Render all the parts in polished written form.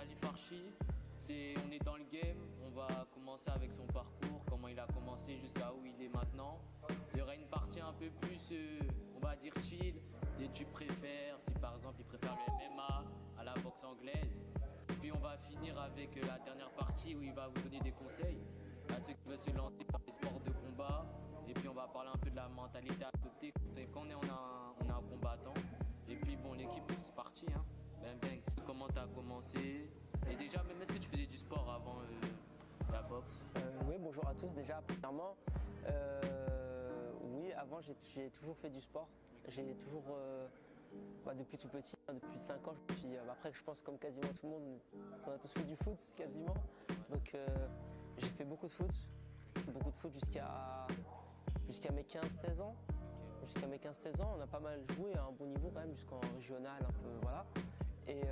Ali Farchi. On est dans le game, on va commencer avec son parcours, comment il a commencé jusqu'à où il est maintenant. Il y aura une partie un peu plus, on va dire chill, des tu préfères, si par exemple il préfère le MMA à la boxe anglaise. Puis on va finir avec la dernière partie où il va vous donner des conseils à ceux qui veulent se lancer dans les sports de combat. Et puis on va parler un peu de la mentalité adoptée quand on est un combattant. Et puis bon, l'équipe c'est parti, hein. Ben, comment tu as commencé? Et déjà, même est-ce que tu faisais du sport avant la boxe? Oui, bonjour à tous. Déjà, premièrement, oui, avant j'ai toujours fait du sport. J'ai toujours, depuis tout petit, depuis 5 ans, après je pense comme quasiment tout le monde, on a tous fait du foot quasiment. Donc j'ai fait beaucoup de foot jusqu'à mes 15-16 ans. Jusqu'à mes 15-16 ans, on a pas mal joué à un bon niveau quand même, jusqu'en régional un peu, voilà. Et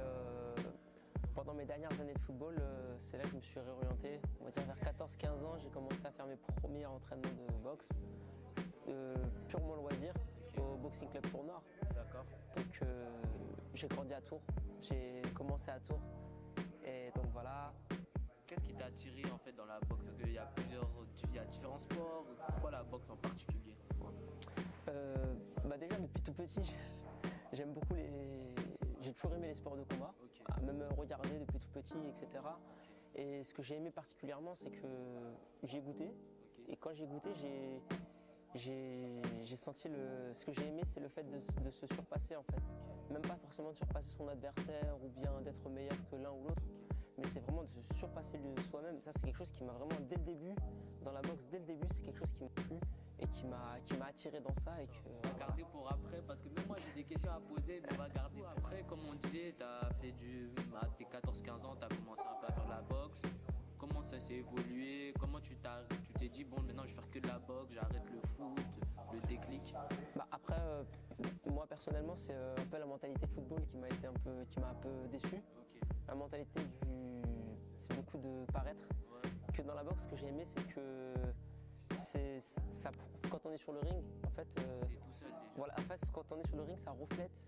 pendant mes dernières années de football, c'est là que je me suis réorienté. On va dire vers 14-15 ans, j'ai commencé à faire mes premiers entraînements de boxe, purement loisir, au Boxing Club Tour Nord. D'accord. Donc j'ai grandi à Tours, j'ai commencé à Tours, et donc voilà. Qu'est-ce qui t'a attiré en fait dans la boxe? Parce qu'il y a différents sports. Pourquoi la boxe en particulier? Déjà depuis tout petit, j'aime beaucoup j'ai toujours aimé les sports de combat, okay. Même regarder depuis tout petit, etc. Et ce que j'ai aimé particulièrement, c'est que j'ai goûté. Okay. Et quand j'ai goûté, j'ai senti ce que j'ai aimé, c'est le fait de se surpasser en fait. Même pas forcément de surpasser son adversaire ou bien d'être meilleur que l'un ou l'autre. Mais c'est vraiment de se surpasser soi-même. Ça, c'est quelque chose qui m'a vraiment, dès le début, dans la boxe, dès le début, c'est quelque chose qui m'a plu et qui m'a attiré dans ça. On va garder pour après, parce que même moi, j'ai des questions à poser, mais on va garder après. Comme on disait, tu as fait à tes 14-15 ans, tu as commencé un peu à faire de la boxe. Comment ça s'est évolué? Comment tu t'es dit, bon, maintenant, je vais faire que de la boxe, j'arrête le foot, le déclic? Après, moi, personnellement, c'est un peu la mentalité football qui m'a un peu déçu. Okay. La mentalité c'est beaucoup de paraître. Ouais. Que dans la boxe, ce que j'ai aimé, c'est que ça, quand on est sur le ring, en fait, tout seul déjà. Voilà, en fait, quand on est sur le ring, ça reflète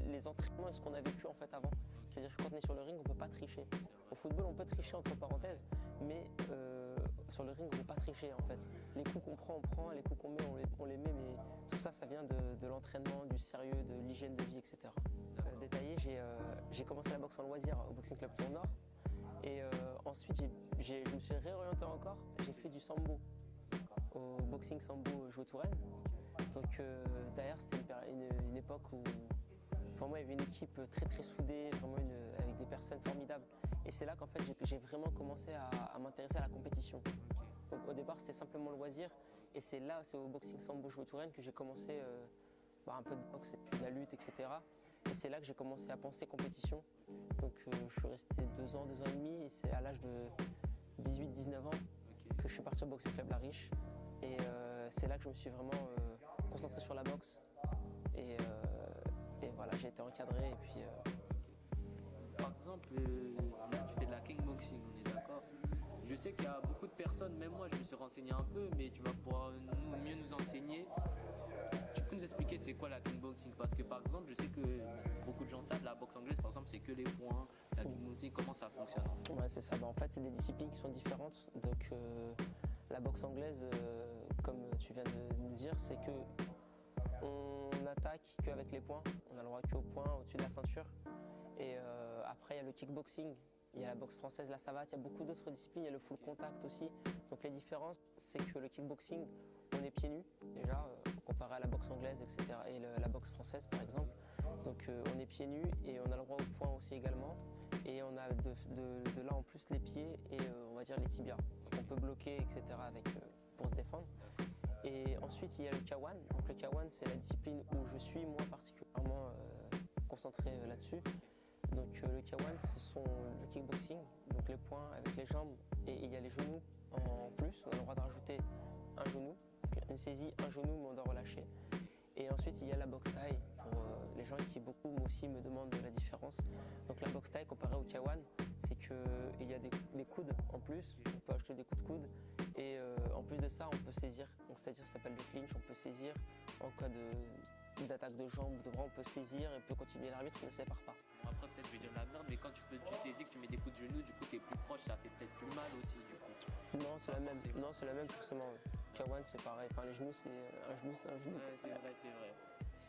les entraînements et ce qu'on a vécu en fait avant. Okay. C'est-à-dire que quand on est sur le ring, on ne peut pas tricher. Au football, on peut tricher entre parenthèses, mais sur le ring, on ne peut pas tricher en fait. Les coups qu'on prend, on prend, les coups qu'on met, on les met, mais tout ça, ça vient de l'entraînement, du sérieux, de l'hygiène de vie, etc. Détaillé, j'ai commencé la boxe en loisir au Boxing Club Tour Nord. Et ensuite, je me suis réorienté encore, j'ai fait du sambo au Boxing Sambo Joué Touraine. Donc derrière, c'était une époque où pour moi, il y avait une équipe très très soudée, vraiment avec des personnes formidables. Et c'est là qu'en fait, j'ai vraiment commencé à m'intéresser à la compétition. Donc au départ, c'était simplement le loisir. Et c'est au Boxing Sambo Joué Touraine que j'ai commencé un peu de boxe et puis de la lutte, etc. Et c'est là que j'ai commencé à penser compétition. Donc je suis resté 2 ans, 2 ans et demi, et c'est à l'âge de 18-19 ans que je suis parti au Boxing Club La Riche. Et c'est là que je me suis vraiment concentré sur la boxe. Et voilà, j'ai été encadré. Et puis, Par exemple, tu fais de la kickboxing, on est d'accord? Je sais qu'il y a beaucoup de personnes, même moi je me suis renseigné un peu, mais tu vas pouvoir mieux nous enseigner. Tu peux nous expliquer c'est quoi la kickboxing? Parce que par exemple, je sais que beaucoup de gens savent, la boxe anglaise par exemple, c'est que les points. La kickboxing, comment ça fonctionne? Ouais, c'est ça. En fait, c'est des disciplines qui sont différentes. Donc, la boxe anglaise, comme tu viens de nous dire, c'est que on n'attaque qu'avec les poings. On a le droit qu'aux poings, au-dessus de la ceinture. Et après, il y a le kickboxing. Il y a la boxe française, la savate, il y a beaucoup d'autres disciplines, il y a le full contact aussi. Donc les différences, c'est que le kickboxing, on est pieds nus, déjà, comparé à la boxe anglaise, etc. et la boxe française, par exemple. Donc on est pieds nus et on a le droit aux poings aussi également. Et on a de là en plus les pieds et on va dire les tibias. Donc on peut bloquer, etc. pour se défendre. Et ensuite, il y a le K1. Donc le K1, c'est la discipline où je suis, moi, particulièrement concentré là-dessus. Donc le K1, ce sont le kickboxing, donc les poings avec les jambes, et il y a les genoux en plus. On a le droit de rajouter un genou, une saisie, un genou, mais on doit relâcher. Et ensuite, il y a la boxe thaï, pour les gens qui beaucoup aussi me demandent la différence. Donc la boxe thaï, comparée au K1, c'est qu'il y a des coudes en plus, on peut ajouter des coups de coude. Et en plus de ça, on peut saisir, donc c'est-à-dire ça s'appelle le clinch, on peut saisir en cas d'attaque de jambes, de bras, on peut saisir et peut continuer. L'arbitre ne sépare pas. Bon, après, peut-être je vais dire la merde, mais quand tu saisis que tu mets des coups de genoux, du coup, t'es plus proche, ça fait peut-être plus mal aussi, du coup. Non, c'est la même. Non, c'est la même forcément. K1, c'est pareil. Enfin, les genoux, c'est un genou, c'est un genou. Ouais, c'est vrai, c'est vrai.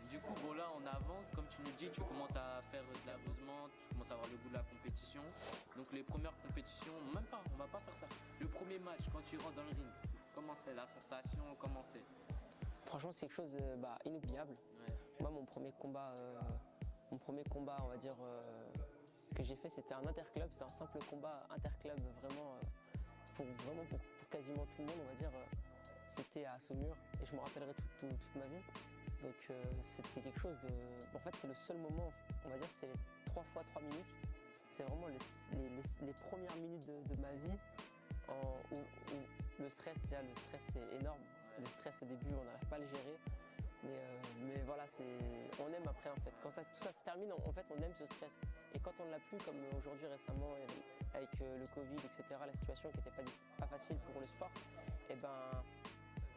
Du coup, bon, là, on avance, comme tu nous dis, tu commences à faire de l'avancement, tu commences à avoir le goût de la compétition. Donc, les premières compétitions, même pas, on va pas faire ça. Le premier match, quand tu rentres dans le ring, comment c'est la sensation, comment c'est? Franchement, c'est quelque chose inoubliable. Ouais. Moi, mon premier combat, on va dire, que j'ai fait, c'était un interclub. C'était un simple combat interclub, pour quasiment tout le monde, on va dire. C'était à Saumur et je me rappellerai toute ma vie. Donc c'était quelque chose de... En fait, c'est le seul moment, on va dire, c'est 3 fois 3 minutes. C'est vraiment les premières minutes de ma vie où le stress, déjà, le stress est énorme. Le stress au début, on n'arrive pas à le gérer. Mais voilà, on aime après en fait. Quand tout ça se termine, en fait, on aime ce stress. Et quand on ne l'a plus, comme aujourd'hui récemment, avec le Covid, etc., la situation qui n'était pas facile pour le sport, et ben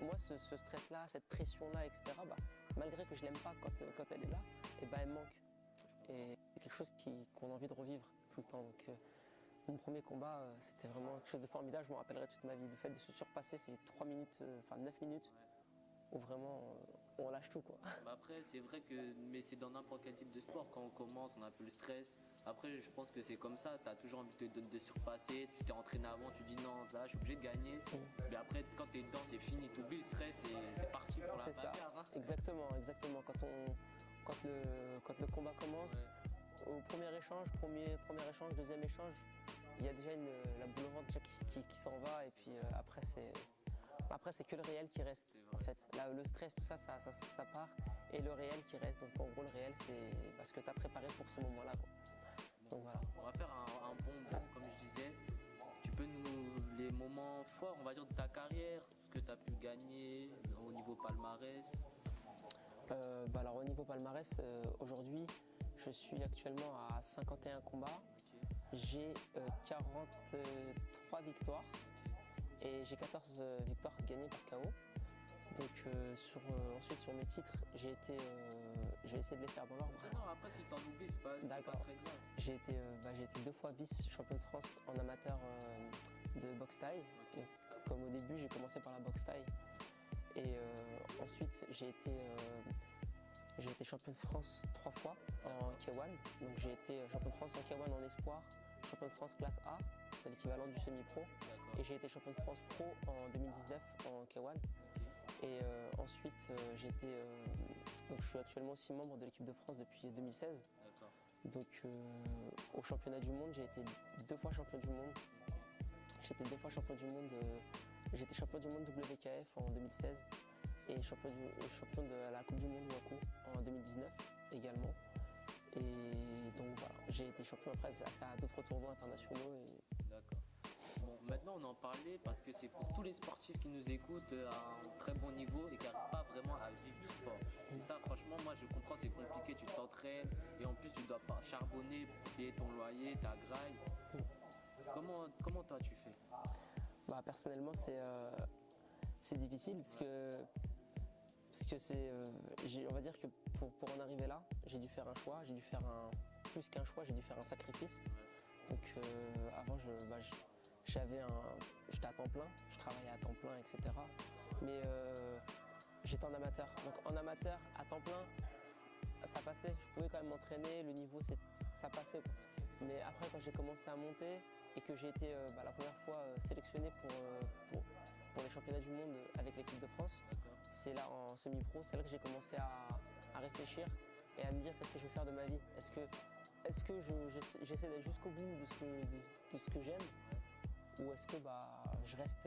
moi, ce stress-là, cette pression-là, etc., malgré que je l'aime pas quand elle est là, et ben elle me manque. Et c'est quelque chose qu'on a envie de revivre tout le temps. Donc mon premier combat, c'était vraiment quelque chose de formidable. Je m'en rappellerai toute ma vie. Le fait de se surpasser ces 3 minutes, 9 minutes, où vraiment on lâche tout, quoi. Après, c'est vrai que mais c'est dans n'importe quel type de sport. Quand on commence, on a un peu le stress. Après, je pense que c'est comme ça. Tu as toujours envie de surpasser. Tu t'es entraîné avant, tu dis non, là, je suis obligé de gagner. Mais après, quand tu es dedans, c'est fini. Tu oublies le stress et c'est parti pour la C'est ça, bagarre. Hein. exactement. Quand le combat commence, au premier échange, deuxième échange, il y a déjà la boule au ventre qui s'en va. Et puis après, c'est que le réel qui reste, en fait. Là, le stress, tout ça part. Et le réel qui reste. Donc, en gros, le réel, c'est parce que tu as préparé pour ce moment-là, quoi. Donc, voilà. On va faire un bon bond, comme je disais. Tu peux les moments forts, on va dire, de ta carrière, ce que tu as pu gagner au niveau palmarès. Alors, au niveau palmarès, aujourd'hui, je suis actuellement à 51 combats. J'ai 43 victoires. Et j'ai 14 victoires gagnées par KO. Donc ensuite sur mes titres, je vais essayer de les faire dans l'ordre. Non, après si t'en oublies, c'est pas très grave. J'ai été 2 fois vice-champion de France en amateur de boxe thaï. Okay. Comme au début, j'ai commencé par la boxe thaï. Et ensuite, j'ai été champion de France 3 fois en K1. Donc j'ai été champion de France en K1 en espoir, champion de France classe A, c'est l'équivalent du semi-pro. Et j'ai été champion de France pro en 2019 en K1. Okay. Et ensuite, donc je suis actuellement aussi membre de l'équipe de France depuis 2016. Donc au championnat du monde, j'ai été 2 fois champion du monde. J'ai été champion du monde WKF en 2016 et champion de la Coupe du monde Waku en 2019 également. Et donc voilà, j'ai été champion après à d'autres tournois internationaux. D'accord. Bon, maintenant on en parlait parce que c'est pour tous les sportifs qui nous écoutent à un très bon niveau et qui n'arrivent pas vraiment à vivre du sport. Et ça, franchement, moi je comprends, c'est compliqué, tu t'entraînes et en plus tu dois pas charbonner pour payer ton loyer, ta graille. Comment toi tu fais? Personnellement, c'est difficile parce que on va dire que pour en arriver là, j'ai dû faire un choix, plus qu'un choix, j'ai dû faire un sacrifice. Donc avant, j'étais à temps plein, je travaillais à temps plein, etc. Mais j'étais en amateur. Donc en amateur, à temps plein, ça passait. Je pouvais quand même m'entraîner, le niveau, ça passait. Mais après, quand j'ai commencé à monter et que j'ai été la première fois sélectionné pour les championnats du monde avec l'équipe de France, c'est là en semi-pro, c'est là que j'ai commencé à réfléchir et à me dire qu'est-ce que je vais faire de ma vie. Est-ce que j'essaie d'aller jusqu'au bout de ce que j'aime, ou est-ce que je reste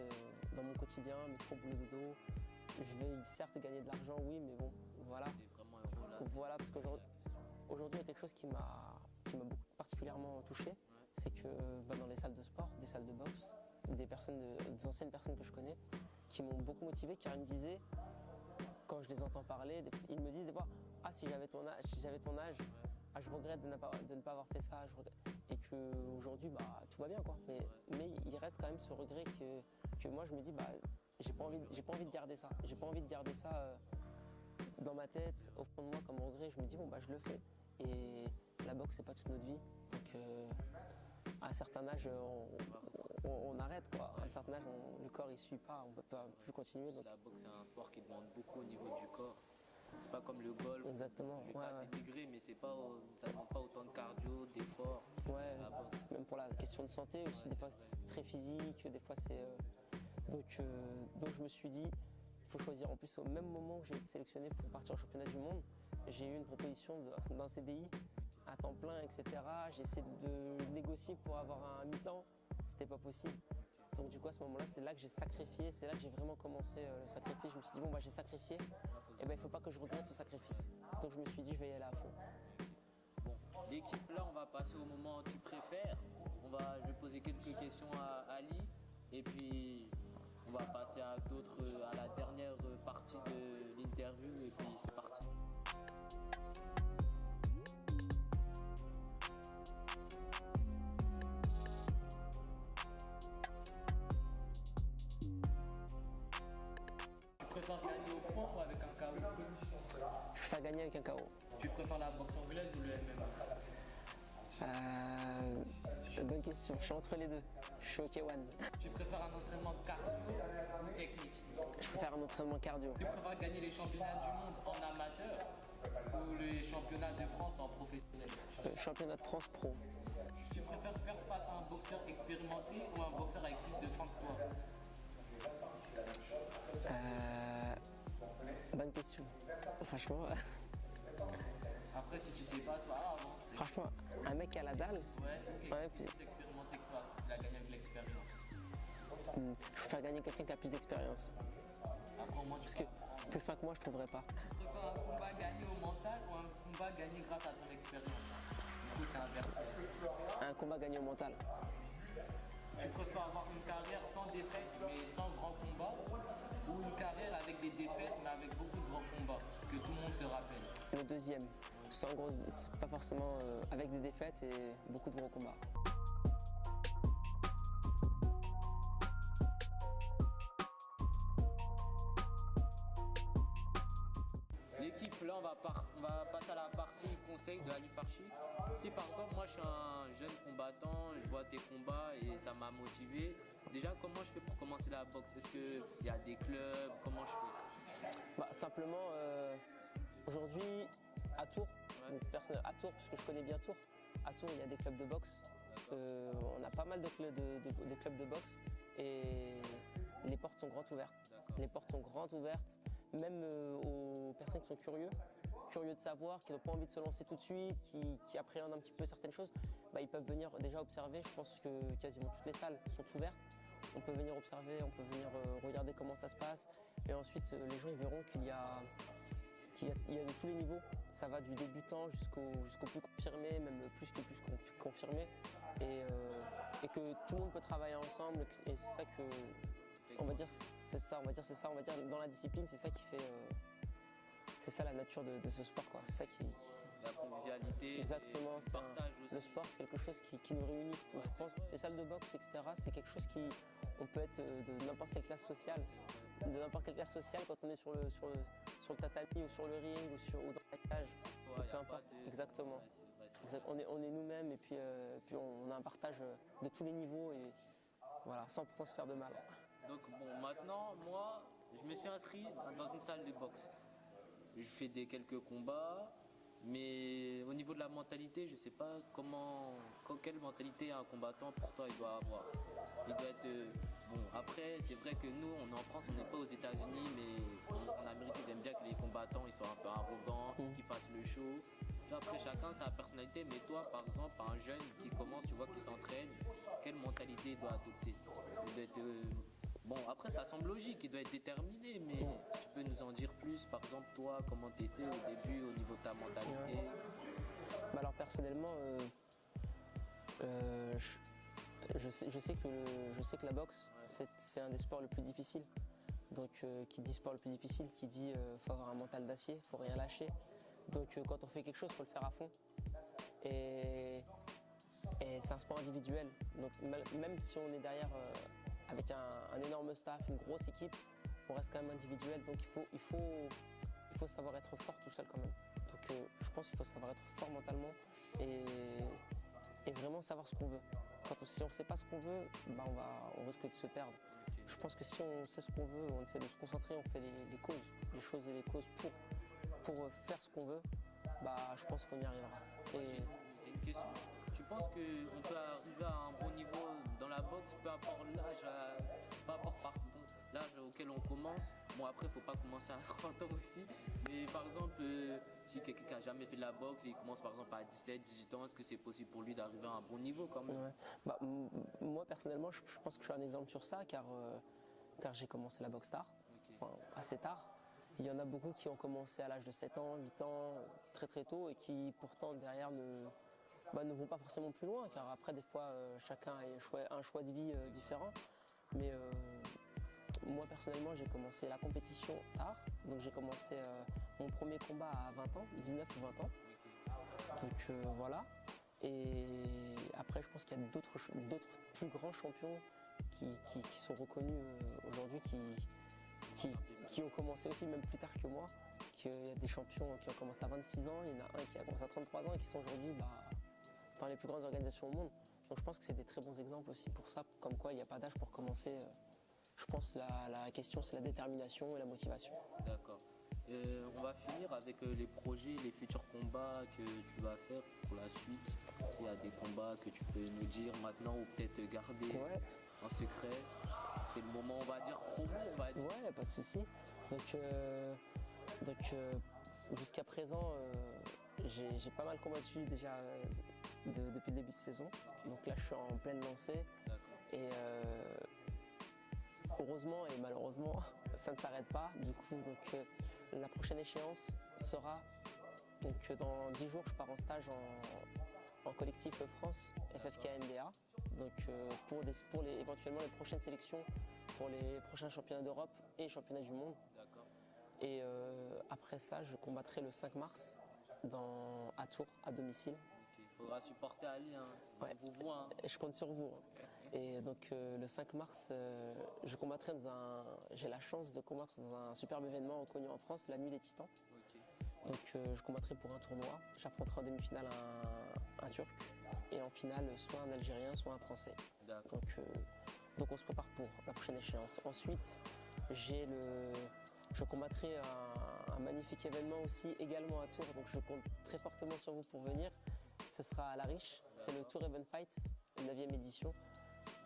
dans mon quotidien, métro, boulot, dodo. Je vais certes gagner de l'argent, oui, mais bon, voilà. Voilà, parce qu'aujourd'hui, il y a quelque chose qui m'a beaucoup particulièrement touché, c'est que dans les salles de sport, des salles de boxe, des anciennes personnes que je connais, qui m'ont beaucoup motivé, car ils me disaient, quand je les entends parler, ils me disent des fois, si j'avais ton âge, je regrette de ne pas avoir fait ça, et qu'aujourd'hui, tout va bien, quoi. Mais il reste quand même ce regret que moi, je me dis, j'ai pas envie de garder ça. J'ai pas envie de garder ça dans ma tête, au fond de moi, comme regret, je me dis bon bah je le fais. Et la boxe c'est pas toute notre vie. Donc à un certain âge, on arrête quoi. À un certain âge, le corps il suit pas, on peut pas plus continuer. Donc... La boxe c'est un sport qui demande beaucoup au niveau du corps. C'est pas comme le golf. Exactement. Je vais pas dénigrer, mais c'est pas, ça demande pas autant de cardio, d'efforts. Ouais. La boxe. Même pour la question de santé aussi, des fois c'est très physique, des fois c'est. Donc je me suis dit, il faut choisir. En plus, au même moment où j'ai été sélectionné pour partir au championnat du monde, j'ai eu une proposition d'un CDI à temps plein, etc. J'ai essayé de négocier pour avoir un mi-temps, c'était pas possible. Donc du coup à ce moment-là, c'est là que j'ai sacrifié, c'est là que j'ai vraiment commencé le sacrifice. Je me suis dit bon bah j'ai sacrifié, et ben il faut pas que je regrette ce sacrifice. Donc je me suis dit je vais y aller à fond. Bon, l'équipe là, on va passer au moment où tu préfères. Je vais poser quelques questions à Ali, et puis on va passer à la dernière partie de l'interview, et puis c'est parti. Tu préfères gagner au point ou avec un KO? Je préfère gagner avec un KO. Tu préfères la boxe anglaise ou le MMA? Bonne question, je suis entre les deux. Je suis au K1. Tu préfères un entraînement cardio ou technique? Je préfère un entraînement cardio. Tu préfères gagner les championnats du monde en amateur ou les championnats de France en professionnel? Championnat de France pro. Tu préfères faire face à un boxeur expérimenté ou un boxeur avec plus de fin que toi? Bonne question. Franchement, Après, si tu sais pas, c'est pas grave. Hein. franchement, un mec à la dalle, Ouais, plus expérimenté que toi, parce qu'il a gagné avec l'expérience. je préfère gagner quelqu'un qui a plus d'expérience. Après, au moins, Parce que plus fin que moi, je trouverais pas. Tu préfères un combat gagné au mental ou un combat gagné grâce à ton expérience? Du coup, c'est inversé. Un combat gagné au mental. Tu préfères avoir une carrière sans défaite mais sans grands combats, ou une carrière avec des défaites mais avec beaucoup de grands combats, que tout le monde se rappelle? Le deuxième, pas forcément avec des défaites et beaucoup de gros combats. L'équipe, là, on va passer à la partie conseil de Ali Farchi. Si par exemple, moi je suis un jeune combattant, je vois tes combats et ça m'a motivé. Déjà, comment je fais pour commencer la boxe? Est-ce qu'il y a des clubs? Comment je fais? Simplement, aujourd'hui, à Tours, à Tours, parce que je connais bien Tours, à Tours, il y a des clubs de boxe. On a pas mal de clubs de boxe et les portes sont grandes ouvertes. Les portes sont grandes ouvertes, même aux personnes qui sont curieux de savoir, qui n'ont pas envie de se lancer tout de suite, qui appréhendent un petit peu certaines choses, ils peuvent venir déjà observer. Je pense que quasiment toutes les salles sont ouvertes. On peut venir observer, on peut venir regarder comment ça se passe. Et ensuite, les gens ils verront qu'il y a de tous les niveaux. Ça va du débutant jusqu'au plus confirmé, même plus que plus confirmé. Et que tout le monde peut travailler ensemble. Et c'est ça que, on va dire dans la discipline, c'est ça qui fait, c'est ça la nature de ce sport, quoi. C'est ça qui. La convivialité. Exactement. Et le partage aussi. Le sport, c'est quelque chose qui nous réunit. Je pense. Les salles de boxe, etc. C'est quelque chose on peut être de n'importe quelle classe sociale. De n'importe quelle classe sociale, quand on est sur le tatami ou sur le ring ou dans la cage. Ouais, peu importe. Exactement. Ouais, on est nous-mêmes et puis on a un partage de tous les niveaux et voilà, sans pourtant se faire de mal. Donc bon, maintenant, moi, je me suis inscrit dans une salle de boxe. Je fais quelques combats, mais au niveau de la mentalité, je sais pas quelle mentalité un combattant pour toi il doit avoir. Il doit être bon. Après, c'est vrai que nous, on est en France, on n'est pas aux États-Unis, mais en Amérique, ils aiment bien que les combattants ils soient un peu arrogants, qu'ils fassent le show. Puis après, chacun sa personnalité. Mais toi, par exemple, un jeune qui commence, tu vois, qui s'entraîne, quelle mentalité il doit adopter? Il doit être bon, après ça semble logique, il doit être déterminé, mais tu peux nous en dire plus, par exemple toi, comment tu étais au début au niveau de ta mentalité? Alors personnellement, je sais que la boxe, c'est un des sports le plus difficiles. Donc qui dit sport le plus difficile, qui dit faut avoir un mental d'acier, faut rien lâcher. Donc quand on fait quelque chose, faut le faire à fond. Et c'est un sport individuel. Donc même si on est derrière avec un énorme staff, une grosse équipe, on reste quand même individuel. Donc il faut faut savoir être fort tout seul quand même. Donc je pense qu'il faut savoir être fort mentalement et vraiment savoir ce qu'on veut. Si on ne sait pas ce qu'on veut, bah on risque de se perdre. Je pense que si on sait ce qu'on veut, on essaie de se concentrer, on fait les causes, les choses et les causes pour faire ce qu'on veut, bah je pense qu'on y arrivera. J'ai une question. Tu penses qu'on peut arriver à un bon niveau dans la boxe, peu importe l'âge auquel on commence? Bon, après, il ne faut pas commencer à 30 ans aussi. Mais par exemple, si quelqu'un qui n'a jamais fait de la boxe et il commence par exemple à 17, 18 ans, est-ce que c'est possible pour lui d'arriver à un bon niveau quand même? Ouais. Bah, moi, personnellement, je pense que je suis un exemple sur ça, car j'ai commencé la boxe tard, assez tard. Il y en a beaucoup qui ont commencé à l'âge de 7 ans, 8 ans, très très tôt, et qui pourtant derrière ne vont pas forcément plus loin, car après, des fois, chacun a un choix de vie différent. Mais moi, personnellement, j'ai commencé la compétition tard. Donc, j'ai commencé mon premier combat à 20 ans, 19 ou 20 ans. Donc, voilà. Et après, je pense qu'il y a d'autres plus grands champions qui sont reconnus aujourd'hui, qui ont commencé aussi même plus tard que moi. Il y a des champions qui ont commencé à 26 ans, il y en a un qui a commencé à 33 ans et qui sont aujourd'hui dans les plus grandes organisations au monde. Donc je pense que c'est des très bons exemples aussi pour ça, comme quoi il n'y a pas d'âge pour commencer. Je pense que la question c'est la détermination et la motivation. D'accord. On va finir avec les projets, les futurs combats que tu vas faire pour la suite. Il y a des combats que tu peux nous dire maintenant ou peut-être garder en secret. C'est le moment, on va dire, promo, on va dire. Ouais, pas de souci. Donc jusqu'à présent, j'ai pas mal combattu déjà depuis le début de saison. Donc là, je suis en pleine lancée. Et heureusement et malheureusement, ça ne s'arrête pas. Du coup, la prochaine échéance sera dans 10 jours, je pars en stage en collectif France FFK-NDA. Donc éventuellement les prochaines sélections pour les prochains championnats d'Europe et championnats du monde. Et après ça, je combattrai le 5 mars à Tours, à domicile. Il faudra supporter Ali, hein. Ouais. On vous voit. Hein. Et je compte sur vous. Et donc le 5 mars, je combattrai j'ai la chance de combattre dans un superbe événement reconnu en France, la Nuit des Titans. Donc je combattrai pour un tournoi. J'affronterai en demi-finale un Turc et en finale soit un Algérien, soit un Français. Donc on se prépare pour la prochaine échéance. Ensuite, je combattrai un magnifique événement aussi également à Tours. Donc je compte très fortement sur vous pour venir. Ce sera à La Riche. C'est le Tour Event Fight, 9e édition.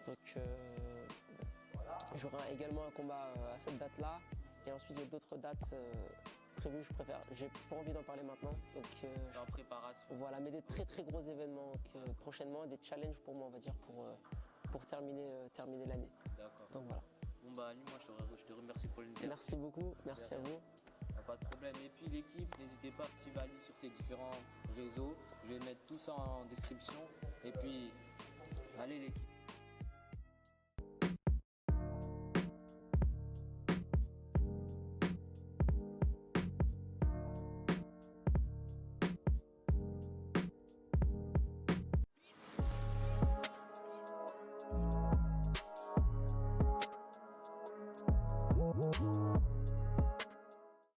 Donc j'aurai également un combat à cette date-là. Et ensuite il y a d'autres dates prévues. J'ai pas envie d'en parler maintenant. Donc en préparation. Voilà, mais des très très gros événements prochainement, des challenges pour moi, on va dire, pour terminer l'année. D'accord. Donc voilà. Bon bah Ali, moi je te remercie pour l'interview. Merci beaucoup, merci à vous. Pas de problème. Et puis l'équipe, n'hésitez pas à suivre Ali sur ses différents réseaux. Je vais mettre tout ça en description. Et puis, allez l'équipe.